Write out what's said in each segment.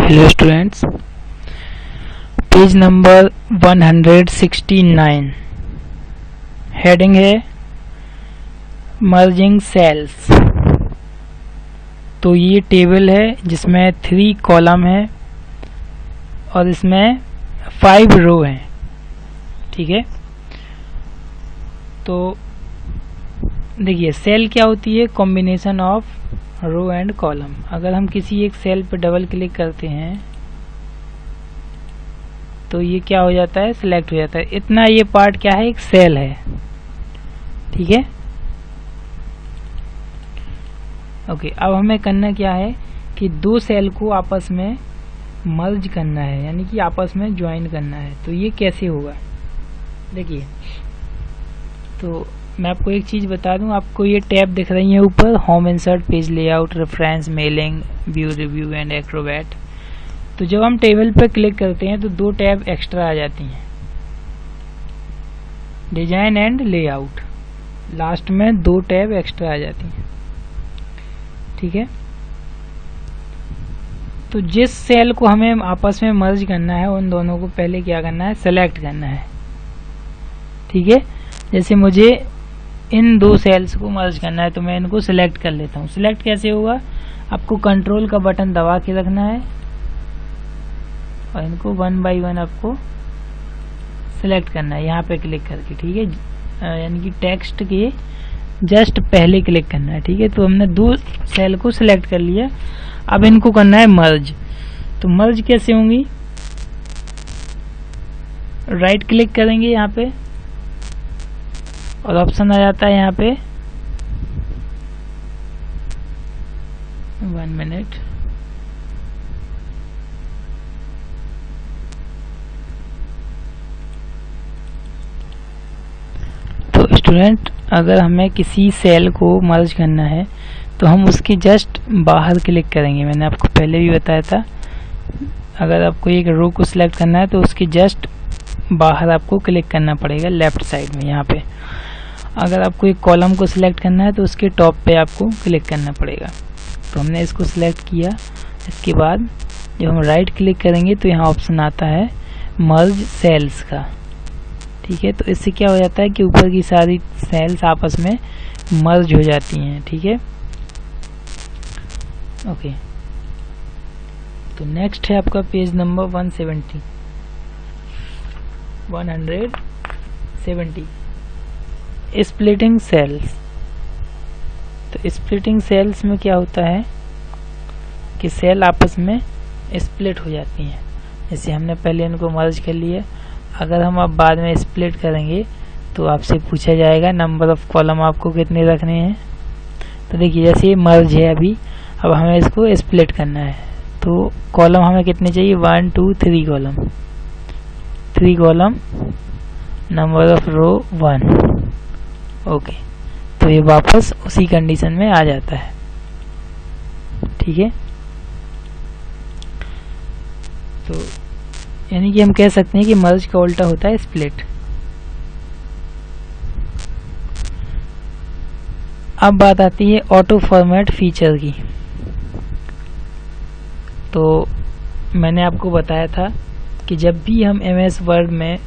Hello students, page number 169 heading है merging sales. तो ये टेबल है जिसमें 3 कॉलम है और इसमें 5 रो हैं। ठीक है, तो देखिए सेल क्या होती है, combination of row and column. अगर हम किसी एक सेल पर डबल क्लिक करते हैं तो ये क्या हो जाता है, सिलेक्ट हो जाता है। इतना ये पार्ट क्या है, एक सेल है। ठीक है, ओके। अब हमें करना क्या है कि 2 सेल को आपस में मर्ज करना है, यानी कि आपस में ज्वाइन करना है। तो ये कैसे होगा, देखिए। तो मैं आपको एक चीज़ बता दूं, आपको ये टैब दिख रही है ऊपर, home, insert, page layout, reference, mailing, view, review and Acrobat. तो जब हम टेबल पर क्लिक करते हैं तो 2 टैब एक्स्ट्रा आ जाती हैं, डिजाइन एंड लेआउट। लास्ट में 2 टैब एक्स्ट्रा आ जाती हैं। ठीक है, तो जिस सेल को हमें आपस में मर्ज करना है उन दोनों को पहले क्या करना है, सेलेक्ट करना है। ठीक है, जैसे मुझे इन 2 सेल्स को मर्ज करना है तो मैं इनको सिलेक्ट कर लेता हूँ। सिलेक्ट कैसे होगा, आपको कंट्रोल का बटन दबा के रखना है और इनको 1 बाय 1 आपको सिलेक्ट करना है यहाँ पे क्लिक करके। ठीक है, यानी कि टेक्स्ट के जस्ट पहले क्लिक करना है। ठीक है, तो हमने 2 सेल को सिलेक्ट कर लिया। अब इनको करना है मर्ज। तो मर्ज कैसे होंगी, राइट क्लिक करेंगे यहाँ पे और ऑप्शन आ जाता है यहाँ पे 1 मिनट। तो स्टूडेंट, अगर हमें किसी सेल को मर्ज करना है तो हम उसके जस्ट बाहर क्लिक करेंगे। मैंने आपको पहले भी बताया था, अगर आपको एक रो को सिलेक्ट करना है तो उसके जस्ट बाहर आपको क्लिक करना पड़ेगा, लेफ्ट साइड में यहाँ पे। अगर आपको एक कॉलम को सिलेक्ट करना है तो उसके टॉप पे आपको क्लिक करना पड़ेगा। तो हमने इसको सिलेक्ट किया। इसके बाद जब हम राइट क्लिक करेंगे तो यहाँ ऑप्शन आता है मर्ज सेल्स का। ठीक है, तो इससे क्या हो जाता है कि ऊपर की सारी सेल्स आपस में मर्ज हो जाती हैं। ठीक है, ओके। तो नेक्स्ट है आपका पेज नंबर 170। Splitting cells. तो स्प्लिटिंग सेल्स में क्या होता है कि सेल आपस में स्प्लिट हो जाती हैं। जैसे हमने पहले इनको मर्ज कर लिया, अगर हम अब बाद में स्प्लिट करेंगे तो आपसे पूछा जाएगा नंबर ऑफ कॉलम आपको कितने रखने हैं। तो देखिए जैसे ये मर्ज है अभी, अब हमें इसको स्प्लिट करना है। तो कॉलम हमें कितने चाहिए, 1 2 3 column, 3 column, number of row 1। Okay, तो ये वापस उसी कंडीशन में आ जाता है। ठीक है, तो यानी कि हम कह सकते हैं कि मर्ज का उल्टा होता है स्प्लिट। अब बात आती है ऑटो फॉर्मेट फीचर की। तो मैंने आपको बताया था कि जब भी हम MS वर्ड में,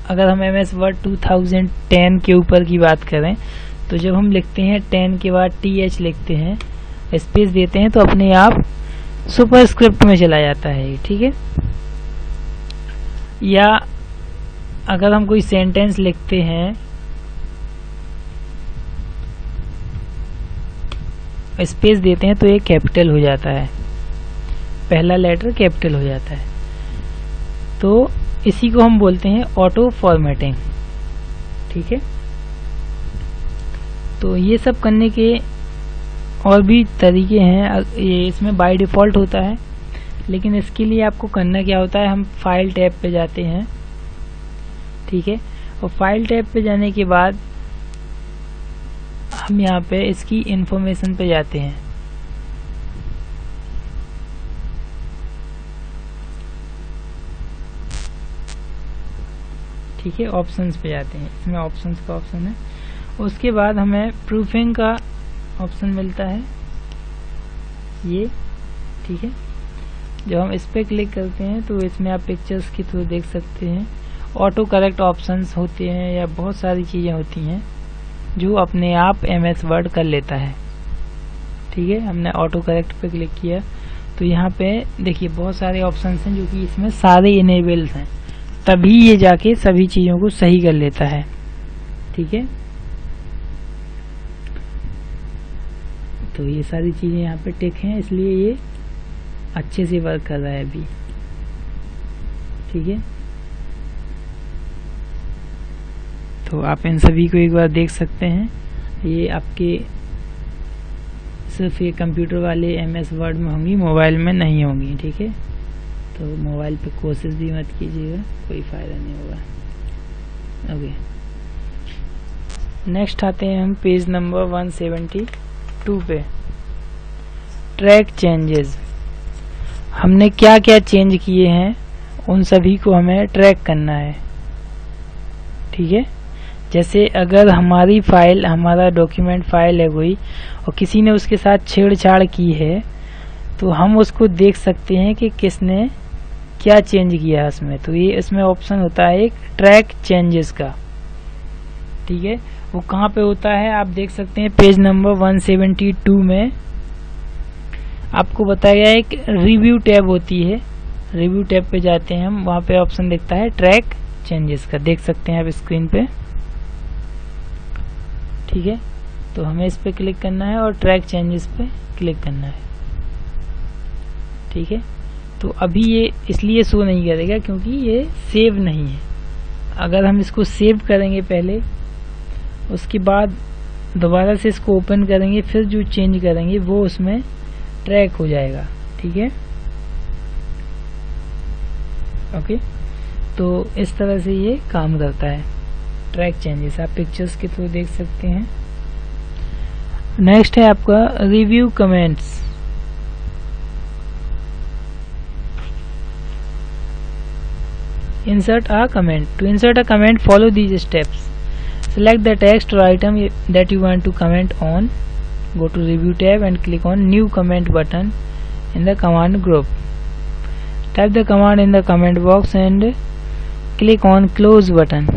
अगर हम MS वर्ड 2010 के ऊपर की बात करें तो जब हम लिखते हैं 10 के बाद TH लिखते हैं, स्पेस देते हैं, तो अपने आप सुपरस्क्रिप्ट में चला जाता है। ठीक है, या अगर हम कोई सेंटेंस लिखते हैं, स्पेस देते हैं, तो ये कैपिटल हो जाता है, पहला लेटर कैपिटल हो जाता है। तो इसी को हम बोलते हैं ऑटो फॉर्मेटिंग। ठीक है, तो ये सब करने के और भी तरीके हैं। ये इसमें बाय डिफ़ॉल्ट होता है, लेकिन इसके लिए आपको करना क्या होता है, हम फाइल टैब पे जाते हैं। ठीक है, और फाइल टैब पे जाने के बाद हम यहाँ पे इसकी इंफॉर्मेशन पे जाते हैं। ठीक है, ऑप्शंस पे जाते हैं, इसमें ऑप्शंस का ऑप्शन है। उसके बाद हमें प्रूफिंग का ऑप्शन मिलता है ये। ठीक है, जब हम इस पर क्लिक करते हैं तो इसमें आप पिक्चर्स के थ्रू देख सकते हैं ऑटो करेक्ट ऑप्शंस होते हैं या बहुत सारी चीज़ें होती हैं जो अपने आप MS वर्ड कर लेता है। ठीक है, हमने ऑटो करेक्ट पे क्लिक किया तो यहाँ पे देखिए बहुत सारे ऑप्शंस हैं जो कि इसमें सारे इनेबल्स हैं, तभी ये जाके सभी चीज़ों को सही कर लेता है। ठीक है, तो ये सारी चीज़ें यहाँ पे टिक हैं, इसलिए ये अच्छे से वर्क कर रहा है अभी। ठीक है, तो आप इन सभी को एक बार देख सकते हैं। ये आपके सिर्फ ये कंप्यूटर वाले MS वर्ड में होंगी, मोबाइल में नहीं होंगी। ठीक है, तो मोबाइल पे कोशिश भी मत कीजिएगा, कोई फ़ायदा नहीं होगा। ओके, नेक्स्ट आते हैं हम पेज नंबर 172 पे। ट्रैक चेंजेस, हमने क्या क्या चेंज किए हैं उन सभी को हमें ट्रैक करना है। ठीक है, जैसे अगर हमारी फाइल, हमारा डॉक्यूमेंट फाइल है कोई और किसी ने उसके साथ छेड़छाड़ की है तो हम उसको देख सकते हैं कि किसने क्या चेंज किया है उसमें। तो ये इसमें ऑप्शन होता है एक ट्रैक चेंजेस का। ठीक है, वो कहाँ पे होता है आप देख सकते हैं पेज नंबर 172 में आपको बताया गया एक रिव्यू टैब होती है। रिव्यू टैब पे जाते हैं हम, वहाँ पे ऑप्शन दिखता है ट्रैक चेंजेस का, देख सकते हैं आप स्क्रीन पे। ठीक है, तो हमें इस पे क्लिक करना है और ट्रैक चेंजेस पे क्लिक करना है। ठीक है, तो अभी ये इसलिए शो नहीं करेगा क्योंकि ये सेव नहीं है। अगर हम इसको सेव करेंगे पहले, उसके बाद दोबारा से इसको ओपन करेंगे, फिर जो चेंज करेंगे वो उसमें ट्रैक हो जाएगा। ठीक है, ओके, तो इस तरह से ये काम करता है ट्रैक चेंजेस, आप पिक्चर्स के थ्रू देख सकते हैं। नेक्स्ट है आपका review comments. Insert a comment. To insert a comment, follow these steps. Select the text or item that you want to comment on. Go to Review tab and click on New Comment button in the command group. Type the command in the comment box and click on Close button.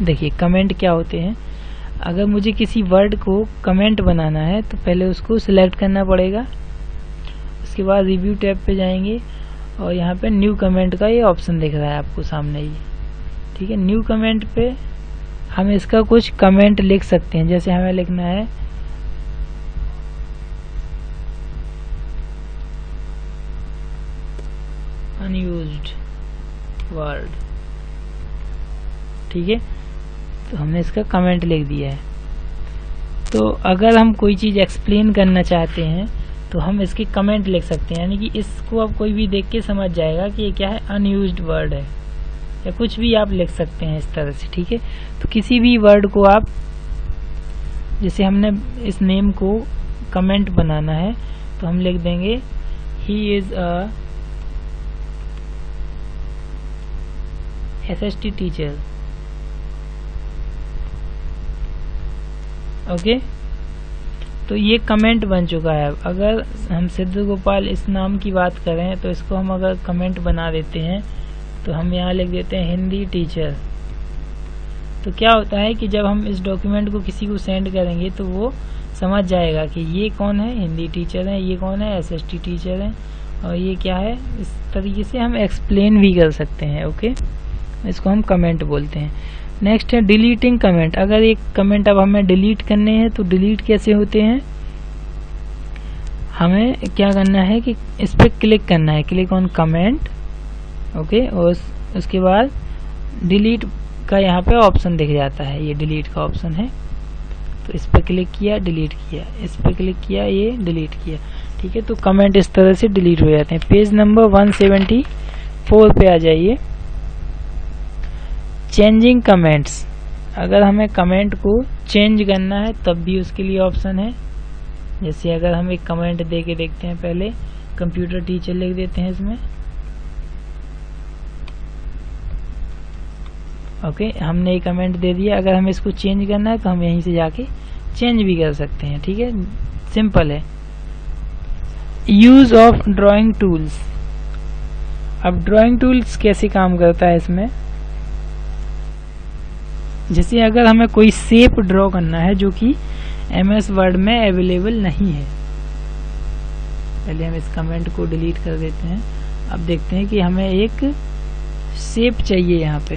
देखिए comment क्या होते हैं। अगर मुझे किसी word को comment बनाना है तो पहले उसको सिलेक्ट करना पड़ेगा, उसके बाद रिव्यू टैब पे जाएंगे और यहाँ पे न्यू कमेंट का ये ऑप्शन दिख रहा है आपको सामने ही। ठीक है, न्यू कमेंट पे हम इसका कुछ कमेंट लिख सकते हैं। जैसे हमें लिखना है अनयूज्ड वर्ड। ठीक है, तो हमने इसका कमेंट लिख दिया है। तो अगर हम कोई चीज़ एक्सप्लेन करना चाहते हैं तो हम इसके कमेंट लिख सकते हैं, यानी कि इसको अब कोई भी देख के समझ जाएगा कि ये क्या है, अनयूज्ड वर्ड है, या कुछ भी आप लिख सकते हैं इस तरह से। ठीक है, तो किसी भी वर्ड को आप, जैसे हमने इस नेम को कमेंट बनाना है तो हम लिख देंगे he is a SST teacher. Okay, तो ये कमेंट बन चुका है। अगर हम सिद्ध गोपाल इस नाम की बात करें तो इसको हम अगर कमेंट बना देते हैं तो हम यहाँ लिख देते हैं हिंदी टीचर। तो क्या होता है कि जब हम इस डॉक्यूमेंट को किसी को सेंड करेंगे तो वो समझ जाएगा कि ये कौन है, हिंदी टीचर है, ये कौन है, SST टीचर है, और ये क्या है। इस तरीके से हम एक्सप्लेन भी कर सकते हैं। ओके, इसको हम कमेंट बोलते हैं। नेक्स्ट है डिलीटिंग कमेंट। अगर एक कमेंट अब हमें डिलीट करने हैं तो डिलीट कैसे होते हैं, हमें क्या करना है कि इस पर क्लिक करना है, क्लिक ऑन कमेंट। ओके, और उसके बाद डिलीट का यहाँ पे ऑप्शन दिख जाता है, ये डिलीट का ऑप्शन है। तो इस पर क्लिक किया, डिलीट किया, इस पर क्लिक किया, ये डिलीट किया। ठीक है, तो कमेंट इस तरह से डिलीट हो जाते हैं। पेज नंबर 174 पे आ जाइए। चेंजिंग कमेंट्स, अगर हमें कमेंट को चेंज करना है तब भी उसके लिए ऑप्शन है। जैसे अगर हम एक कमेंट दे के देखते हैं, पहले कंप्यूटर टीचर लिख देते हैं इसमें। ओके, हमने एक कमेंट दे दिया। अगर हमें इसको चेंज करना है तो हम यहीं से जाके चेंज भी कर सकते हैं। ठीक है, सिंपल है। Use of drawing tools. अब ड्राइंग टूल्स कैसे काम करता है इसमें, जैसे अगर हमें कोई शेप ड्रॉ करना है जो कि MS वर्ड में अवेलेबल नहीं है, पहले हम इस कमेंट को डिलीट कर देते हैं। अब देखते हैं कि हमें एक शेप चाहिए यहाँ पे,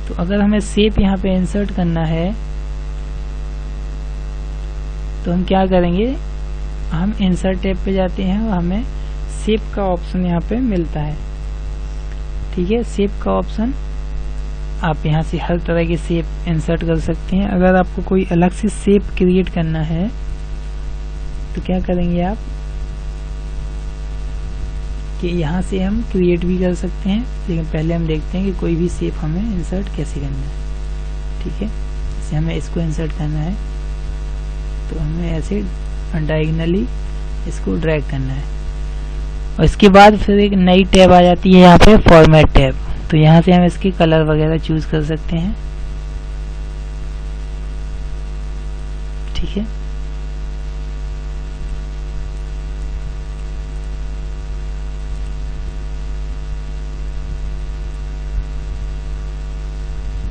तो अगर हमें शेप यहाँ पे इंसर्ट करना है तो हम क्या करेंगे, हम इंसर्ट टैब पे जाते हैं और हमें शेप का ऑप्शन यहाँ पे मिलता है। ठीक है, शेप का ऑप्शन, आप यहाँ से हर तरह के शेप इंसर्ट कर सकते हैं। अगर आपको कोई अलग से शेप क्रिएट करना है तो क्या करेंगे आप कि यहाँ से हम क्रिएट भी कर सकते हैं, लेकिन पहले हम देखते हैं कि कोई भी शेप हमें इंसर्ट कैसे करना है। ठीक है, जैसे हमें इसको इंसर्ट करना है तो हमें ऐसे डायगोनली इसको ड्रैग करना है, और इसके बाद फिर एक नई टैब आ जाती है यहाँ पे, फॉर्मेट टैब। तो यहाँ से हम इसके कलर वगैरह चूज कर सकते हैं। ठीक है,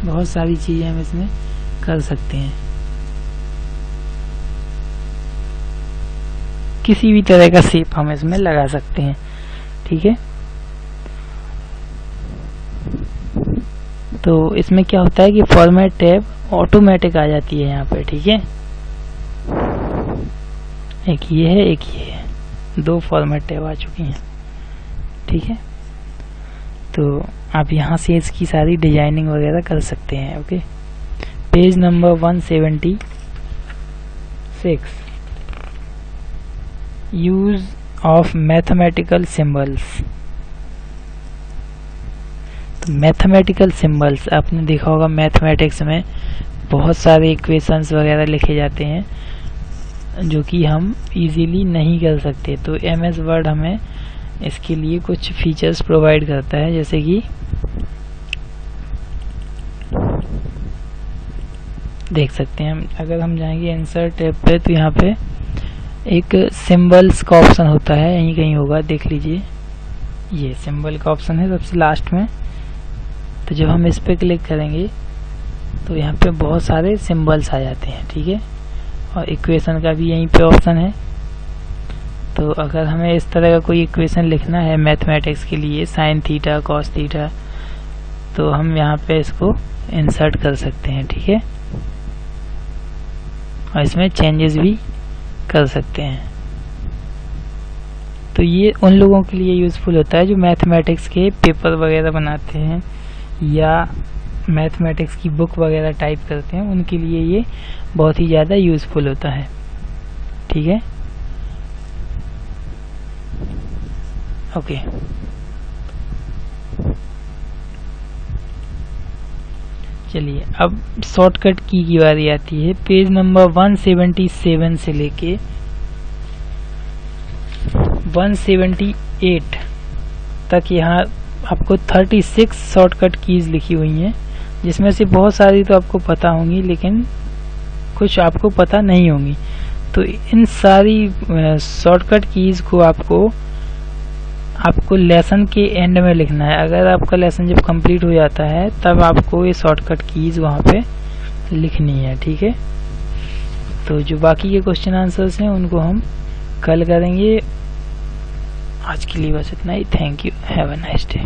बहुत सारी चीजें हम इसमें कर सकते हैं, किसी भी तरह का शेप हम इसमें लगा सकते हैं। ठीक है, तो इसमें क्या होता है कि फॉर्मेट टैब ऑटोमेटिक आ जाती है यहाँ पे। ठीक है, एक ये है, एक ये है, दो फॉर्मेट टैब आ चुकी हैं। ठीक है, तो आप यहाँ से इसकी सारी डिजाइनिंग वगैरह कर सकते हैं। Okay, page number 176, use of mathematical symbols. तो मैथमेटिकल सिंबल्स, आपने देखा होगा मैथमेटिक्स में बहुत सारे इक्वेशंस वगैरह लिखे जाते हैं जो कि हम इजीली नहीं कर सकते। तो MS वर्ड हमें इसके लिए कुछ फीचर्स प्रोवाइड करता है, जैसे कि देख सकते हैं हम, अगर हम जाएंगे इंसर्ट टैब पे तो यहाँ पे एक सिंबल्स का ऑप्शन होता है, यहीं कहीं होगा, देख लीजिए, ये सिंबल का ऑप्शन है सबसे लास्ट में। तो जब हम इस पे क्लिक करेंगे तो यहाँ पे बहुत सारे सिंबल्स आ जाते हैं। ठीक है, और इक्वेशन का भी यहीं पे ऑप्शन है। तो अगर हमें इस तरह का कोई इक्वेशन लिखना है मैथमेटिक्स के लिए, साइन थीटा कॉस थीटा, तो हम यहाँ पे इसको इंसर्ट कर सकते हैं। ठीक है, और इसमें चेंजेस भी कर सकते हैं। तो ये उन लोगों के लिए यूज़फुल होता है जो मैथमेटिक्स के पेपर वगैरह बनाते हैं या मैथमेटिक्स की बुक वगैरह टाइप करते हैं, उनके लिए ये बहुत ही ज़्यादा यूज़फुल होता है। ठीक है, ओके, चलिए अब शॉर्टकट की बारी आती है। पेज नंबर 177 से लेके 178 तक यहाँ आपको 36 शॉर्टकट कीज लिखी हुई हैं, जिसमें से बहुत सारी तो आपको पता होंगी लेकिन कुछ आपको पता नहीं होंगी। तो इन सारी शॉर्टकट कीज को आपको लेसन के एंड में लिखना है। अगर आपका लेसन जब कंप्लीट हो जाता है तब आपको ये शॉर्टकट कीज वहाँ पे लिखनी है। ठीक है, तो जो बाकी के क्वेश्चन आंसर्स हैं उनको हम कल करेंगे। आज के लिए बस इतना ही। Thank you, have a nice day.